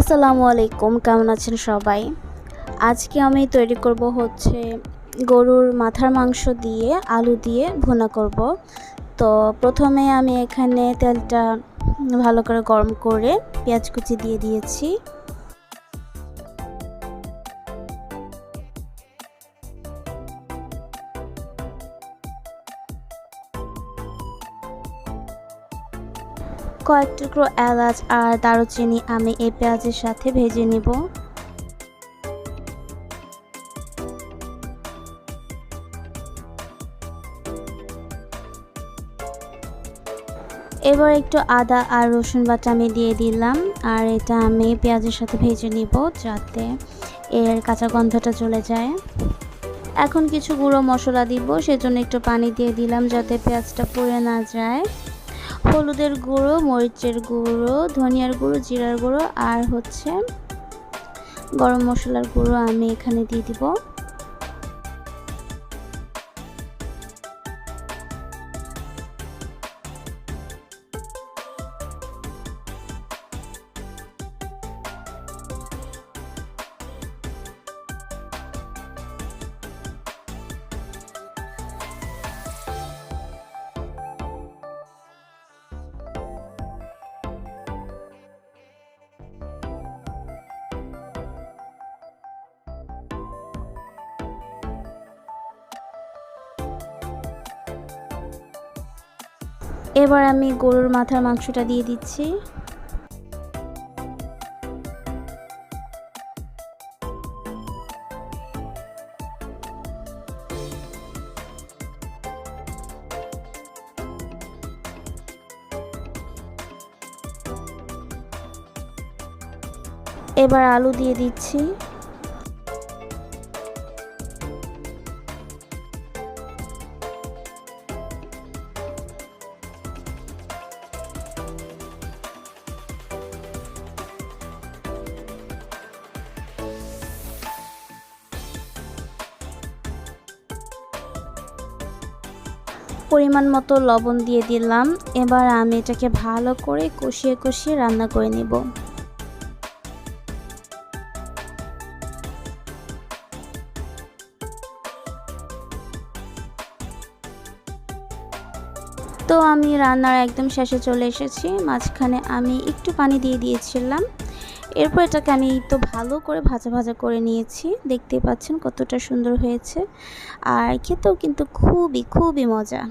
আসসালামু আলাইকুম, কেমন আছেন সবাই? আজকে আমি তৈরি করব গরুর মাথার মাংস দিয়ে আলু দিয়ে ভুনা করব। তো প্রথমে আমি এখানে তেলটা ভালো করে গরম করে পেঁয়াজ কুচি দিয়ে দিয়েছি। কয়েক টুকরো এলাচ আর দারুচিনি আমি এই পেঁয়াজের সাথে ভেজে নেব। এবার একটু আদা আর রসুন বাটা আমি দিয়ে দিলাম, আর এটা আমি পেঁয়াজের সাথে ভেজে নিব যাতে এর কাঁচা গন্ধটা চলে যায়। এখন কিছু গুঁড়ো মশলা দিব, সেজন্য একটু পানি দিয়ে দিলাম যাতে পেঁয়াজটা পুড়ে না যায়। হলুদের গুঁড়ো, মরিচের গুঁড়ো, ধনিয়ার গুঁড়ো, জিরার গুঁড়ো আর গরম মশলার গুঁড়ো আমি এখানে দিয়ে দিব। এবার আমি গরুর মাথার মাংসটা দিয়ে দিচ্ছি। এবার আলু দিয়ে দিচ্ছি। পরিমাণ মতো লবণ দিয়ে দিলাম। এবার আমি এটাকে ভালো করে কষিয়ে কষিয়ে রান্না করে নেব। তো আমি রান্নার একদম শেষে চলে এসেছি। মাঝখানে আমি একটু পানি দিয়ে দিয়েছিলাম। এরপর এটাকে আমি তো ভালো করে ভাজা ভাজা করে নিয়েছি। দেখতেই পাচ্ছেন কতটা সুন্দর হয়েছে, আর খেতেও কিন্তু খুবই খুবই মজা।